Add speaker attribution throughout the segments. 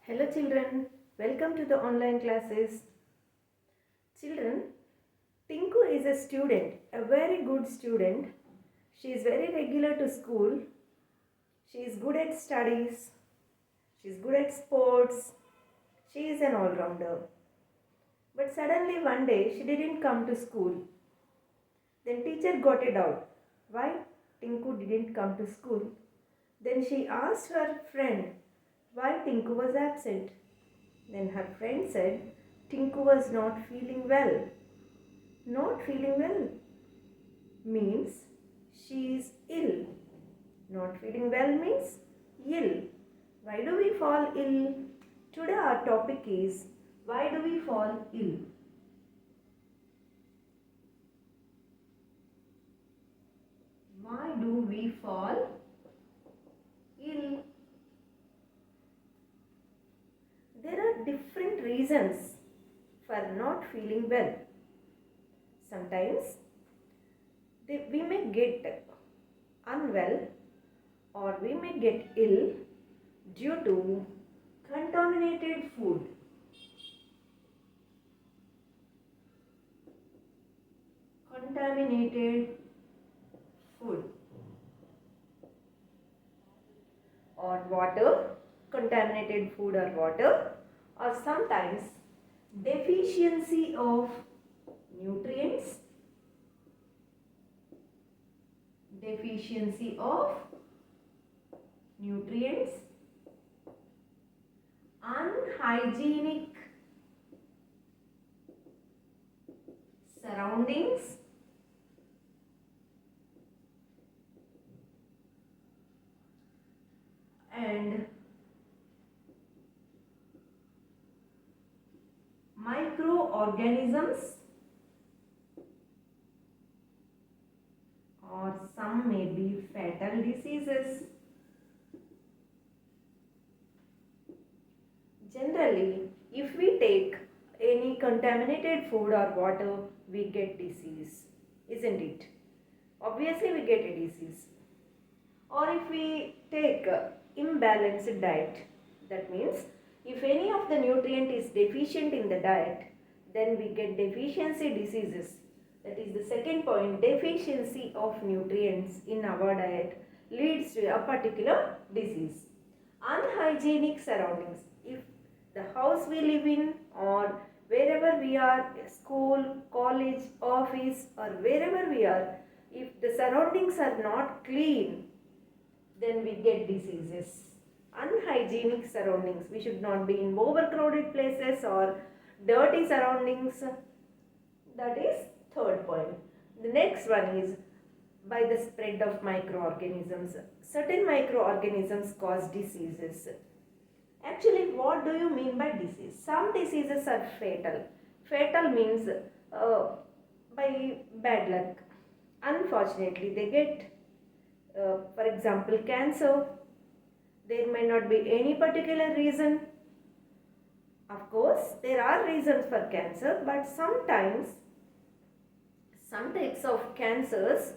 Speaker 1: Hello children, welcome to the online classes. Children, Tinku is a student, a very good student. She is very regular to school. She is good at studies. She is good at sports. She is an all-rounder. But suddenly one day she didn't come to school. Then teacher got a doubt. Why Tinku didn't come to school? Then she asked her friend why Tinku was absent. Then her friend said Tinku was not feeling well. Not feeling well means she is ill. Not feeling well means ill. Why do we fall ill? Today our topic is why do we fall ill? Why do we fall ill? There are different reasons for not feeling well. Sometimes we may get unwell or we may get ill due to contaminated food. Contaminated food or water, contaminated food or water, or sometimes deficiency of nutrients, deficiency of nutrients, unhygienic surroundings, and microorganisms, or some may be fatal diseases. Generally, if we take any contaminated food or water, we get disease, isn't it? Obviously, we get a disease. Or if we take imbalanced diet, that means if any of the nutrient is deficient in the diet, then we get deficiency diseases. That is the second point, deficiency of nutrients in our diet leads to a particular disease. Unhygienic surroundings. If the house we live in or wherever we are, school, college, office, or wherever we are, if the surroundings are not clean, then we get diseases. Unhygienic surroundings. We should not be in overcrowded places or dirty surroundings. That is third point. The next one is by the spread of microorganisms. Certain microorganisms cause diseases. Actually, what do you mean by disease? Some diseases are fatal. Fatal means by bad luck. Unfortunately, they get for example, cancer. There may not be any particular reason. Of course, there are reasons for cancer, but sometimes some types of cancers,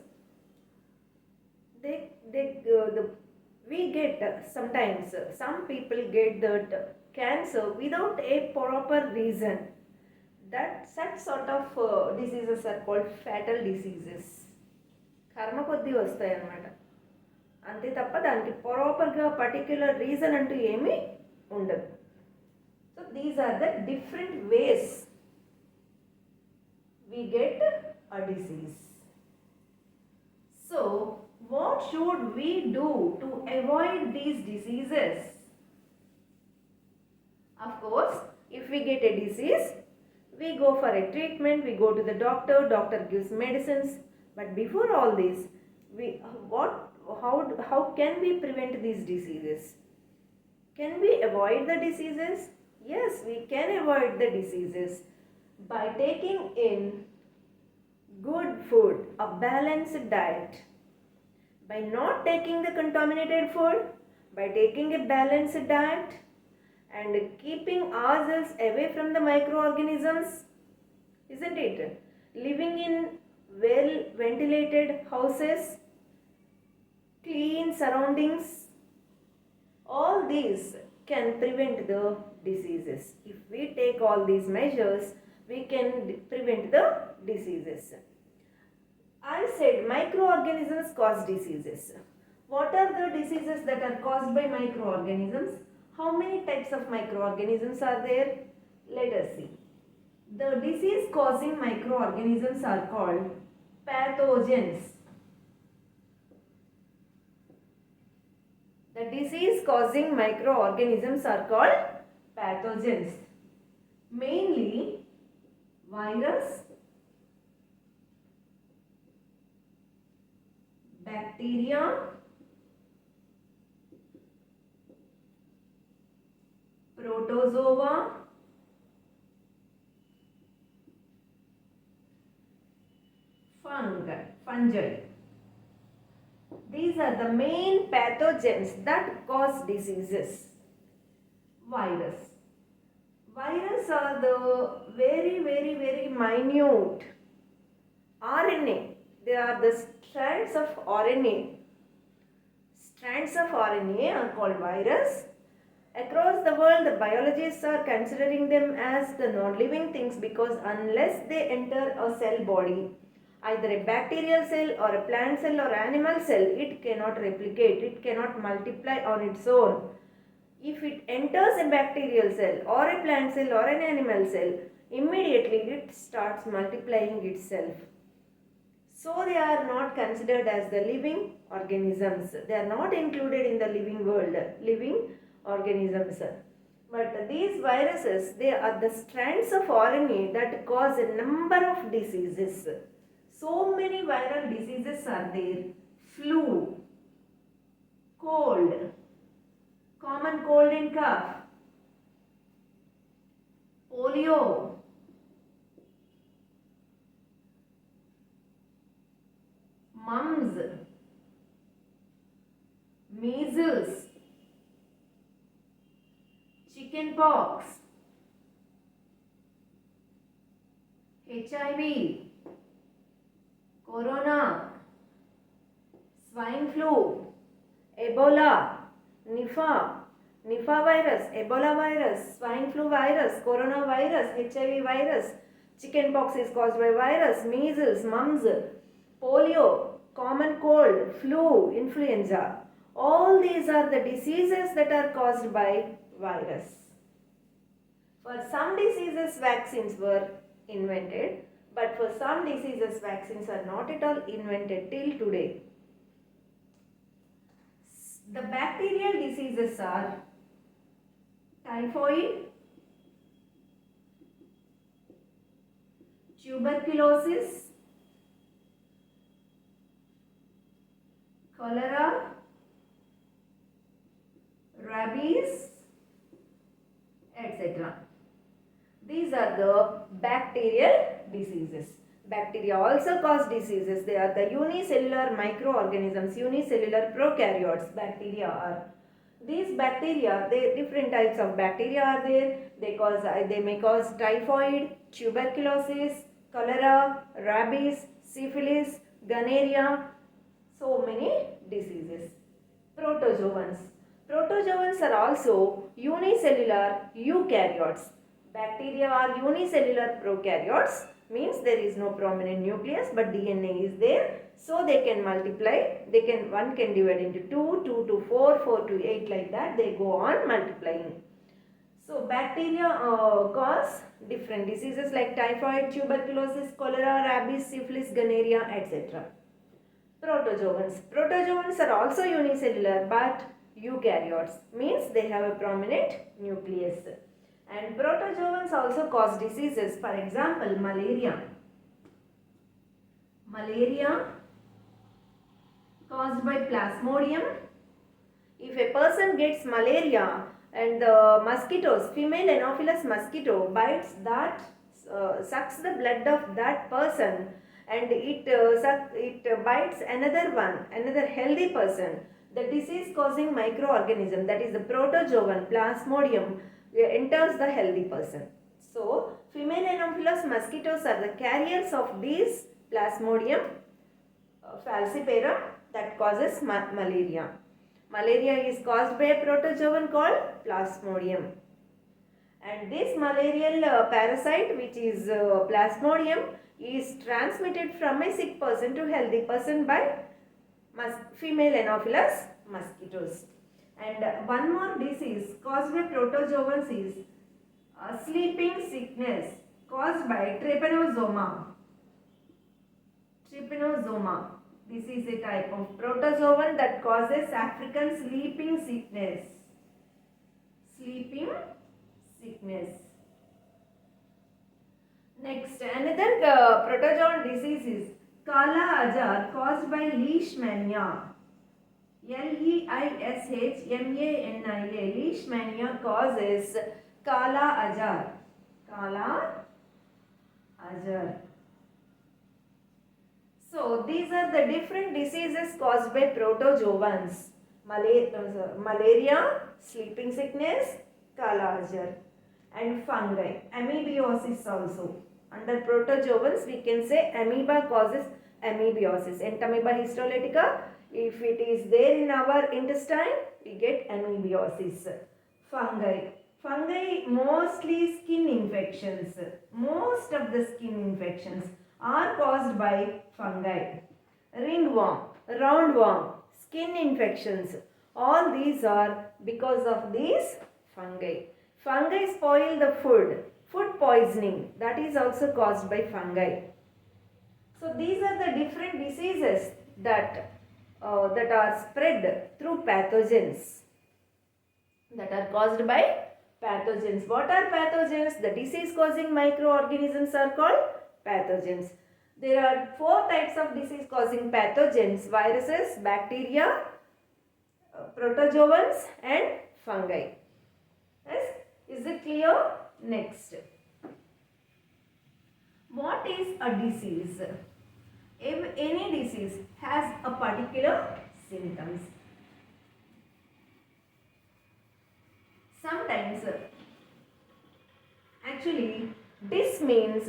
Speaker 1: we get sometimes some people get that cancer without a proper reason. That such sort of diseases are called fatal diseases. కర్మ కొద్దీ వస్తాయి అన్నమాట. అంతే తప్ప దానికి ప్రాపర్గా particular reason అంటూ ఏమీ ఉండదు. So these are the different ways we get a disease. So what should we do to avoid these diseases? Of course, if we get a disease, we go for a treatment, we go to the doctor, doctor gives medicines. But before all this, how can we prevent these diseases? Can we avoid the diseases? Yes, we can avoid the diseases by taking in good food, a balanced diet. By not taking the contaminated food, by taking a balanced diet and keeping ourselves away from the microorganisms, isn't it? Living in well ventilated houses, clean surroundings, all these can prevent the diseases. If we take all these measures, we can prevent the diseases. I said microorganisms cause diseases. What are the diseases that are caused by microorganisms? How many types of microorganisms are there? Let us see. The disease causing microorganisms are called pathogens. The disease causing microorganisms are called pathogens. Mainly virus, bacteria, protozoa, fungi. These are the main pathogens that cause diseases. Virus. Virus are the very minute RNA. They are the strands of RNA. Strands of RNA are called virus. Across the world, the biologists are considering them as the non-living things because unless they enter a cell body, either a bacterial cell or a plant cell or animal cell, it cannot replicate, it cannot multiply on its own. If it enters a bacterial cell or a plant cell or an animal cell, immediately it starts multiplying itself. So they are not considered as the living organisms. They are not included in the living world, living organisms. But these viruses, they are the strands of RNA that cause a number of diseases. So many viral diseases are there. Flu, cold, common cold and cough, polio, mumps, measles, chicken pox, HIV, corona, swine flu, Ebola, Nipah virus, Ebola virus, swine flu virus, coronavirus, HIV virus, chicken pox is caused by virus, measles, mumps, polio, common cold, flu, influenza. All these are the diseases that are caused by virus. For some diseases, vaccines were invented, but for some diseases, vaccines are not at all invented till today. The bacterial diseases are typhoid, tuberculosis, cholera, rabies, etc. These are the bacterial diseases. Bacteria also cause diseases. They are the unicellular microorganisms, unicellular prokaryotes. Bacteria are. These bacteria, different types of bacteria are there. They may cause typhoid, tuberculosis, cholera, rabies, syphilis, gonorrhea, so many diseases. Protozoans. Protozoans are also unicellular eukaryotes. Bacteria are unicellular prokaryotes, means there is no prominent nucleus but DNA is there, so they can multiply. One can divide into 2, 2 to 4, 4 to 8, like that they go on multiplying. So bacteria cause different diseases like typhoid, tuberculosis, cholera, rabies, syphilis, gonorrhea, etc. Protozoans. Protozoans are also unicellular but eukaryotes, means they have a prominent nucleus. And protozoans also cause diseases. For example, malaria. Malaria caused by plasmodium. If a person gets malaria and the mosquitoes, female Anopheles mosquito bites that, sucks the blood of that person, and it bites another healthy person, the disease causing microorganism, that is the protozoan, plasmodium, enters the healthy person. So female Anopheles mosquitoes are the carriers of these plasmodium falciparum that causes malaria. Malaria is caused by a protozoan called Plasmodium. And this malarial parasite, which is Plasmodium, is transmitted from a sick person to healthy person by female Anopheles mosquitoes. And one more disease caused by protozoans is sleeping sickness caused by trypanosoma. Trypanosoma. This is a type of protozoan that causes African sleeping sickness. Sleeping sickness. Next, another protozoan disease is Kala Ajar caused by Leishmania. Leishmania. Leishmania causes Kala Ajar. Kala Ajar. So, these are the different diseases caused by protozoans. Malaria, sleeping sickness, Kala Ajar, and fungi. Amoebiosis also. Under protozoans, we can say amoeba causes amoebiosis. Entamoeba histolytica, if it is there in our intestine, we get amoebiosis. Fungi. Fungi, mostly skin infections. Most of the skin infections are caused by fungi. Ringworm, roundworm, skin infections. All these are because of these fungi. Fungi spoil the food. Food poisoning, that is also caused by fungi. So these are the different diseases that are spread through pathogens, that are caused by pathogens. What are pathogens? The disease causing microorganisms are called pathogens. There are 4 types of disease causing pathogens: viruses, bacteria, protozoans and fungi. Yes? Is it clear? Next. What is a disease? If any disease has a particular symptoms. Sometimes, actually, dis means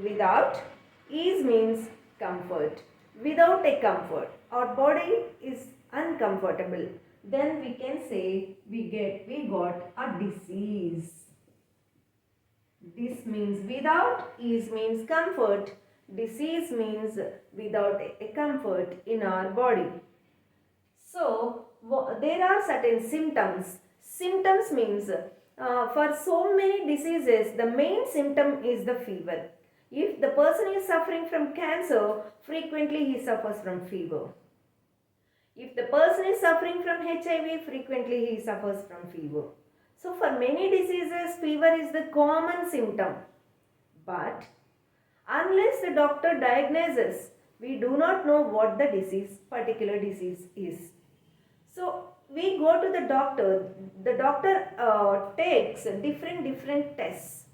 Speaker 1: without, ease means comfort. Without a comfort, our body is uncomfortable. Then we can say we got a disease. This means without, ease means comfort, disease means without a comfort in our body. So, there are certain symptoms. Symptoms means for so many diseases, the main symptom is the fever. If the person is suffering from cancer, frequently he suffers from fever. If the person is suffering from HIV, frequently he suffers from fever. So for many diseases, fever is the common symptom. But unless the doctor diagnoses, we do not know what the particular disease is. So we go to the doctor. The doctor takes different tests.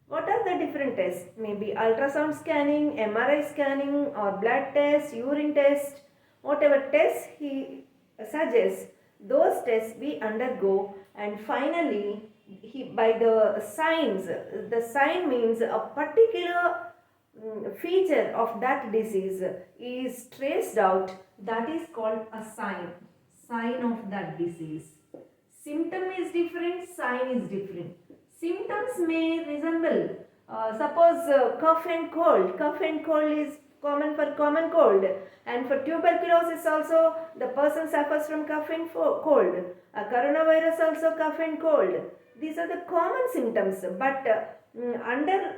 Speaker 1: What are the different tests? Maybe ultrasound scanning, MRI scanning, or blood test, urine test. Whatever tests he suggests, those tests we undergo, and finally by the signs, the sign means a particular feature of that disease is traced out, that is called a sign of that disease. Symptom is different, sign is different. Symptoms may resemble, suppose cough and cold. Cough and cold is common for common cold, and for tuberculosis also the person suffers from cough and cold. Coronavirus also cough and cold. These are the common symptoms, but under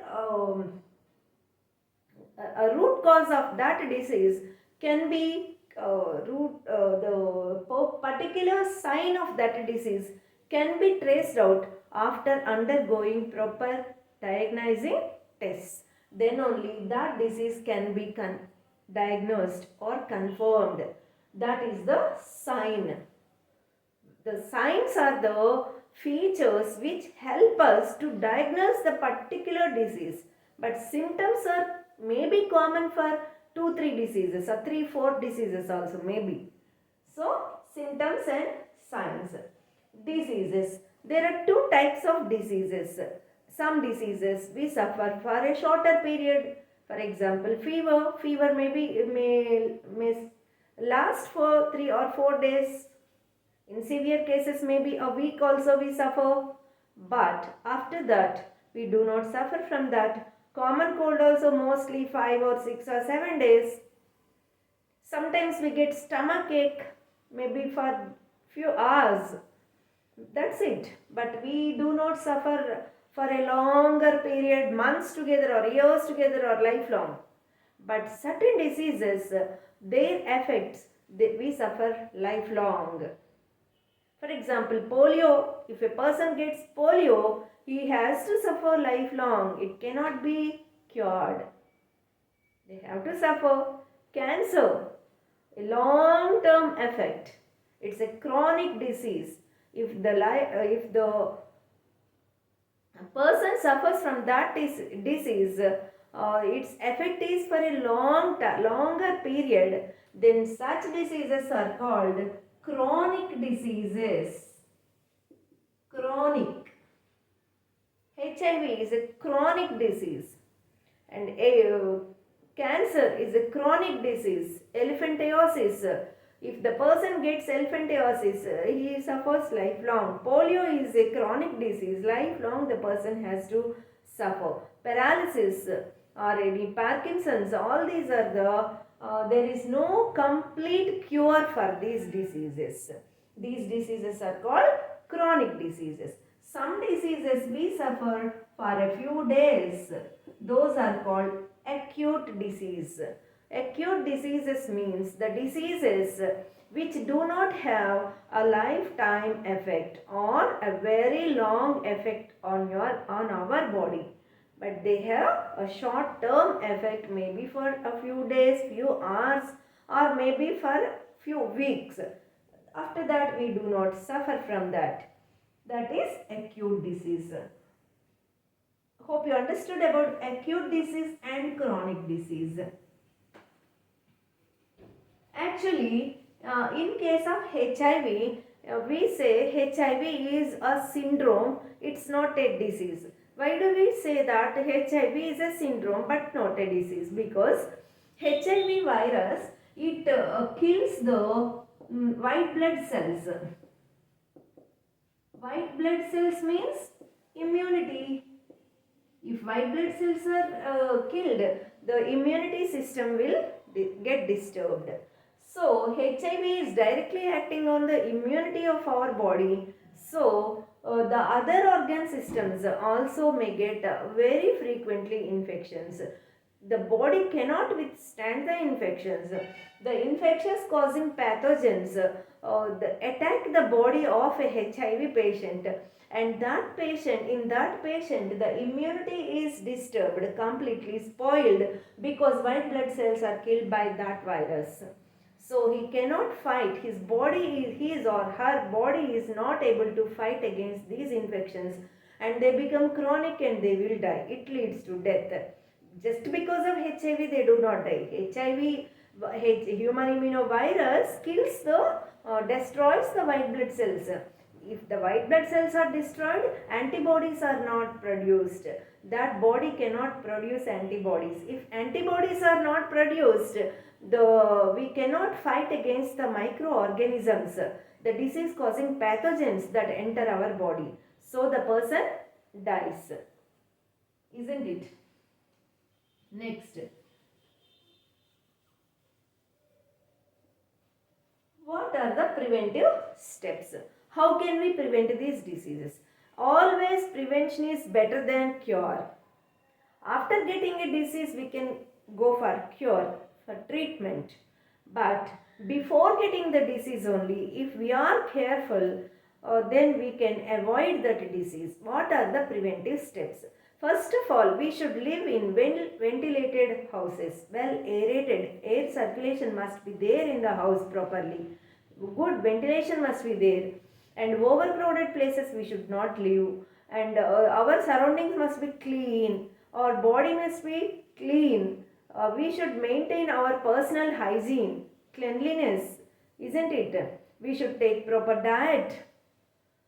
Speaker 1: a root cause of that disease can be the particular sign of that disease can be traced out after undergoing proper diagnosing tests. Then only that disease can be diagnosed or confirmed. That is the sign. The signs are the features which help us to diagnose the particular disease. But symptoms are maybe common for 2-3 diseases or 3-4 diseases also maybe. So symptoms and signs. Diseases. There are 2 types of diseases. Some diseases we suffer for a shorter period. For example, fever. Fever may last for 3 or 4 days, In severe cases, maybe a week also we suffer. But after that, we do not suffer from that. Common cold also mostly 5 or 6 or 7 days. Sometimes we get stomach ache, maybe for few hours. That's it. But we do not suffer for a longer period, months together or years together or lifelong. But certain diseases, their effects, we suffer lifelong. For example, polio, if a person gets polio, he has to suffer lifelong. It cannot be cured. They have to suffer. Cancer, a long term effect. It's a chronic disease. If the person suffers from that disease, its effect is for a longer period, then such diseases are called chronic diseases. Chronic. HIV is a chronic disease, and cancer is a chronic disease. Elephantiasis, if the person gets elephantiasis, he suffers lifelong. Polio is a chronic disease. Lifelong the person has to suffer. Paralysis or any Parkinson's, all these are there is no complete cure for these diseases. These diseases are called chronic diseases. Some diseases we suffer for a few days. Those are called acute disease. Acute diseases means the diseases which do not have a lifetime effect or a very long effect on our body, but they have a short term effect, maybe for a few days, few hours, or maybe for few weeks. After that we do not suffer from that. That is acute disease. Hope you understood about acute disease and chronic disease. Actually, in case of HIV, we say HIV is a syndrome, it's not a disease. Why do we say that HIV is a syndrome but not a disease? Because HIV virus, it kills the white blood cells. White blood cells means immunity. If white blood cells are killed, the immunity system will get disturbed. So, HIV is directly acting on the immunity of our body. So, the other organ systems also may get very frequently infections. The body cannot withstand the infections. The infectious causing pathogens attack the body of a HIV patient, and in that patient the immunity is disturbed, completely spoiled, because white blood cells are killed by that virus. So he cannot fight. His or her body is not able to fight against these infections, and they become chronic and they will die. It leads to death. Just because of HIV they do not die. Human immunovirus destroys the white blood cells. If the white blood cells are destroyed, antibodies are not produced. That body cannot produce antibodies. If antibodies are not produced, we cannot fight against the microorganisms, the disease causing pathogens that enter our body. So the person dies. Isn't it? Next. What are the preventive steps? How can we prevent these diseases? Always prevention is better than cure. After getting a disease, we can go for cure, for treatment. But before getting the disease only, if we are careful, then we can avoid that disease. What are the preventive steps? First of all, we should live in ventilated houses, well aerated. Air circulation must be there in the house properly. Good ventilation must be there. And overcrowded places we should not live. And our surroundings must be clean. Our body must be clean. We should maintain our personal hygiene, cleanliness, isn't it? We should take proper diet.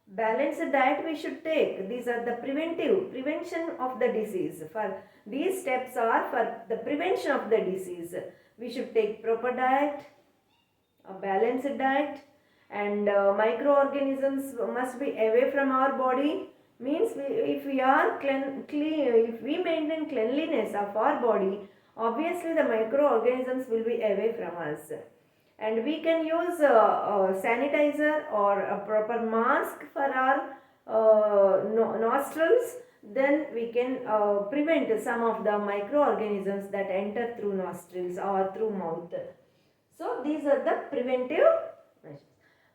Speaker 1: Balanced diet we should take. These are the prevention of the disease. For these steps are for the prevention of the disease. We should take proper diet, a balanced diet, and microorganisms must be away from our body. Means if we are if we maintain cleanliness of our body, obviously the microorganisms will be away from us, and we can use sanitizer or a proper mask for our nostrils. Then we can prevent some of the microorganisms that enter through nostrils or through mouth. So these are the preventive measures.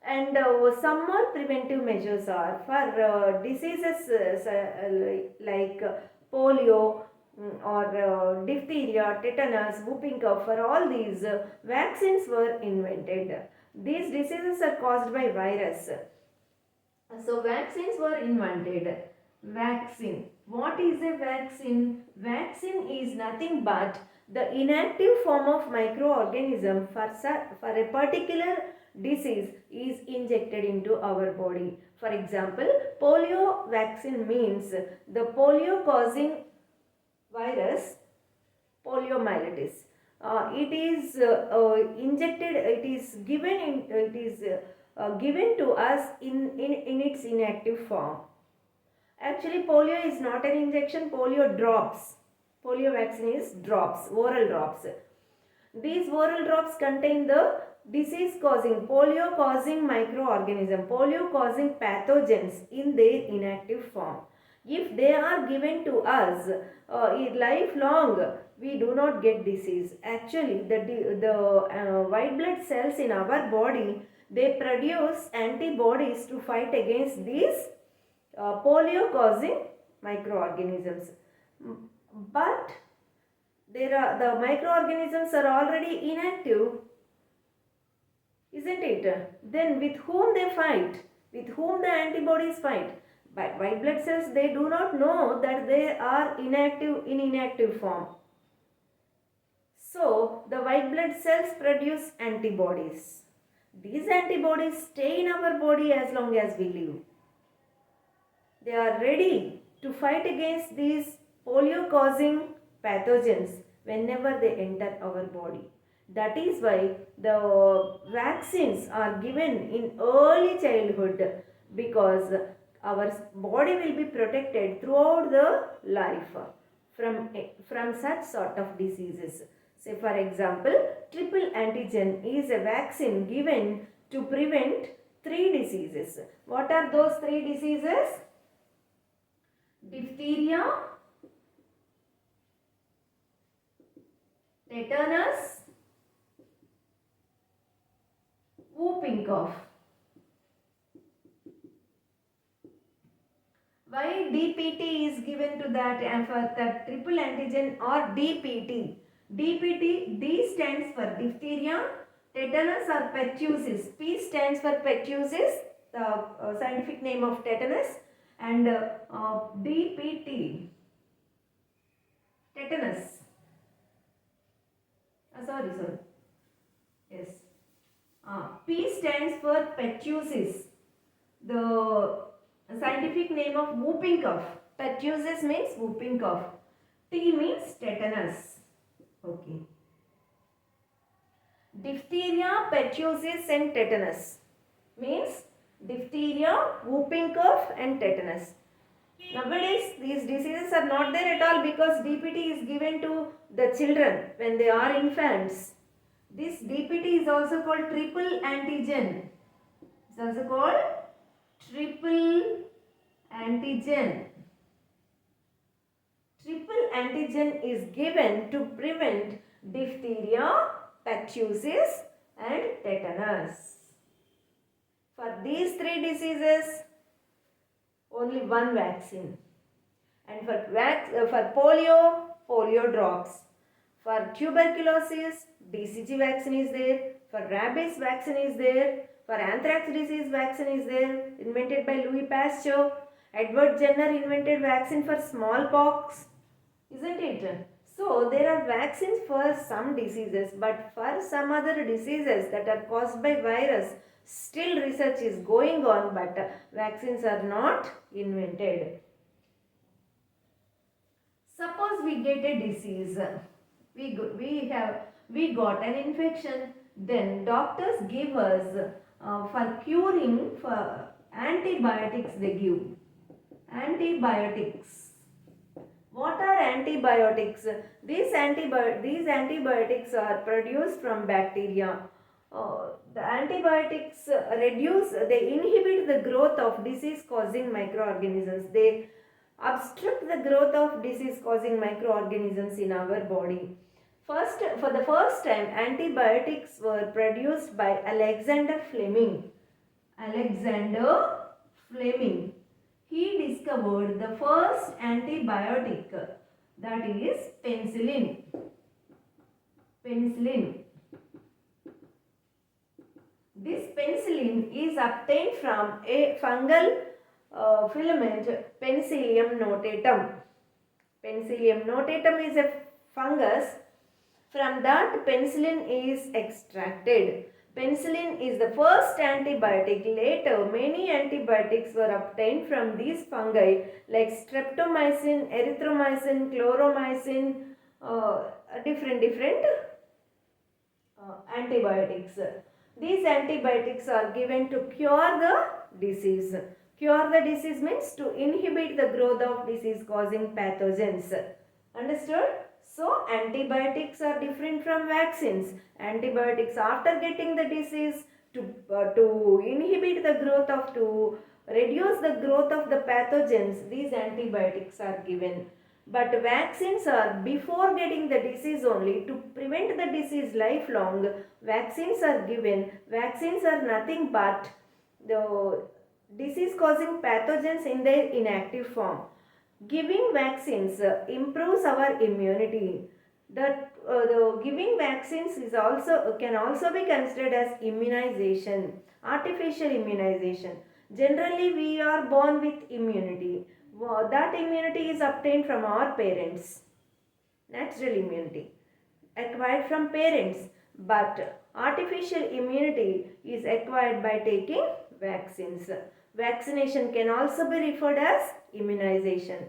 Speaker 1: And some more preventive measures are for diseases like polio, or diphtheria, tetanus, whooping cough. For all these, vaccines were invented. These diseases are caused by virus. So vaccines were invented. Vaccine. What is a vaccine? Vaccine is nothing but the inactive form of microorganism for a particular disease is injected into our body. For example, polio vaccine means the polio causing virus, poliomyelitis. It is injected, it is given to us in its inactive form. Actually, polio is not an injection, polio drops. Polio vaccine is drops, oral drops. These oral drops contain the disease causing, polio causing microorganism, polio causing pathogens in their inactive form. If they are given to us lifelong, we do not get disease. Actually, the white blood cells in our body, they produce antibodies to fight against these polio causing microorganisms. But the microorganisms are already inactive, isn't it? Then with whom they fight? With whom the antibodies fight? But white blood cells, they do not know that they are inactive form. So the white blood cells produce antibodies. These antibodies stay in our body as long as we live. They are ready to fight against these polio causing pathogens whenever they enter our body. That is why the vaccines are given in early childhood, because our body will be protected throughout the life from such sort of diseases. Say for example, triple antigen is a vaccine given to prevent 3 diseases. What are those 3 diseases? Diphtheria, tetanus, whooping cough. Why DPT is given to that and for the triple antigen or DPT? DPT, D stands for diphtheria, tetanus or pertussis. P stands for pertussis, the scientific name of tetanus, and DPT, tetanus. Sorry. Yes. P stands for pertussis, the scientific name of whooping cough. Pertussis means whooping cough. T means tetanus. Okay. Diphtheria, pertussis and tetanus means diphtheria, whooping cough and tetanus. Nowadays, these diseases are not there at all because DPT is given to the children when they are infants. This DPT is also called triple antigen. It's also called triple antigen. Triple antigen is given to prevent diphtheria, pertussis and tetanus. For these 3 diseases, only one vaccine. And for polio drops. For tuberculosis, BCG vaccine is there. For rabies, vaccine is there. For anthrax disease, vaccine is there, invented by Louis Pasteur. Edward Jenner invented vaccine for smallpox, isn't it? So there are vaccines for some diseases, but for some other diseases that are caused by virus, still research is going on, but vaccines are not invented. Suppose we get a disease, we got an infection, then doctors give us for curing, for antibiotics they give. Antibiotics. What are antibiotics? These antibiotics are produced from bacteria. The antibiotics they inhibit the growth of disease causing microorganisms. They obstruct the growth of disease causing microorganisms in our body. For the first time, antibiotics were produced by Alexander Fleming. Alexander Fleming. He discovered the first antibiotic, that is penicillin. Penicillin. This penicillin is obtained from a fungal filament, Penicillium notatum. Penicillium notatum is a fungus. From that, penicillin is extracted. Penicillin is the first antibiotic. Later, many antibiotics were obtained from these fungi like streptomycin, erythromycin, chloromycin, different antibiotics. These antibiotics are given to cure the disease. Cure the disease means to inhibit the growth of disease causing pathogens. Understood? So, antibiotics are different from vaccines. Antibiotics after getting the disease to inhibit the growth of, to reduce the growth of the pathogens, these antibiotics are given. But vaccines are before getting the disease only, to prevent the disease lifelong. Vaccines are given. Vaccines are nothing but the disease causing pathogens in their inactive form. Giving vaccines improves our immunity. The giving vaccines is also can also be considered as immunization, artificial immunization. Generally, we are born with immunity. That immunity is obtained from our parents. Natural immunity acquired from parents, but artificial immunity is acquired by taking vaccines. Vaccination can also be referred as immunization.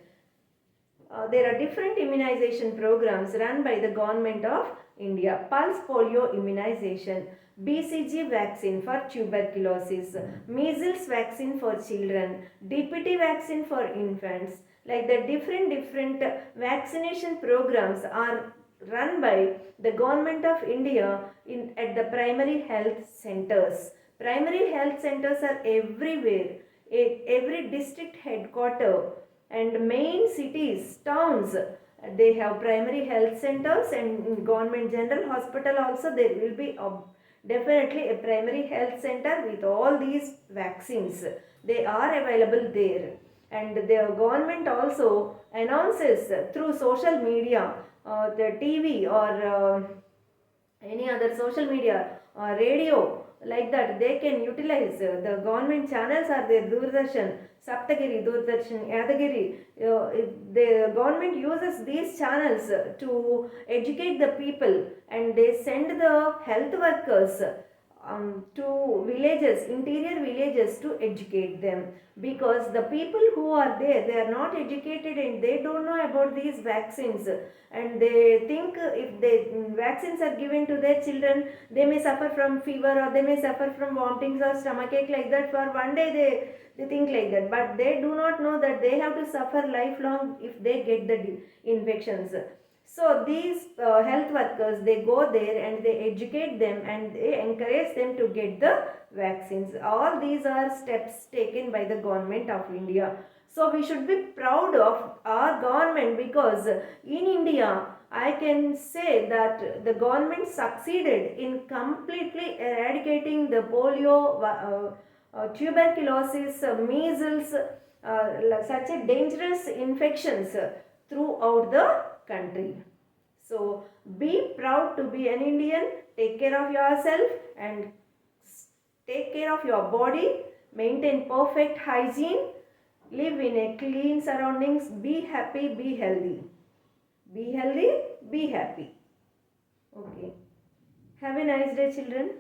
Speaker 1: There are different immunization programs run by the government of India. Pulse polio immunization, BCG vaccine for tuberculosis, measles vaccine for children, DPT vaccine for infants. Like the different vaccination programs are run by the government of India at the primary health centers. Primary health centers are everywhere. Every district headquarter and main cities, towns, they have primary health centers, and in government general hospital also there will be definitely a primary health center with all these vaccines. They are available there, and the government also announces through social media, the TV or any other social media or radio, like that they can utilize. The government channels are there: Doordarshan, Saptagiri, Doordarshan, Yadagiri. The government uses these channels to educate the people, and they send the health workers to villages, interior villages, to educate them, because the people who are there, they are not educated and they don't know about these vaccines, and they think if the vaccines are given to their children, they may suffer from fever or they may suffer from vomitings or stomachache, like that. For one day they think like that, but they do not know that they have to suffer lifelong if they get the infections. So these health workers, they go there and they educate them and they encourage them to get the vaccines. All these are steps taken by the government of India. So we should be proud of our government, because in India I can say that the government succeeded in completely eradicating the polio, tuberculosis, measles, such a dangerous infections throughout the country. So be proud to be an Indian. Take care of yourself and take care of your body. Maintain perfect hygiene. Live in a clean surroundings. Be happy, be healthy. Be healthy, be happy. Okay. Have a nice day, children.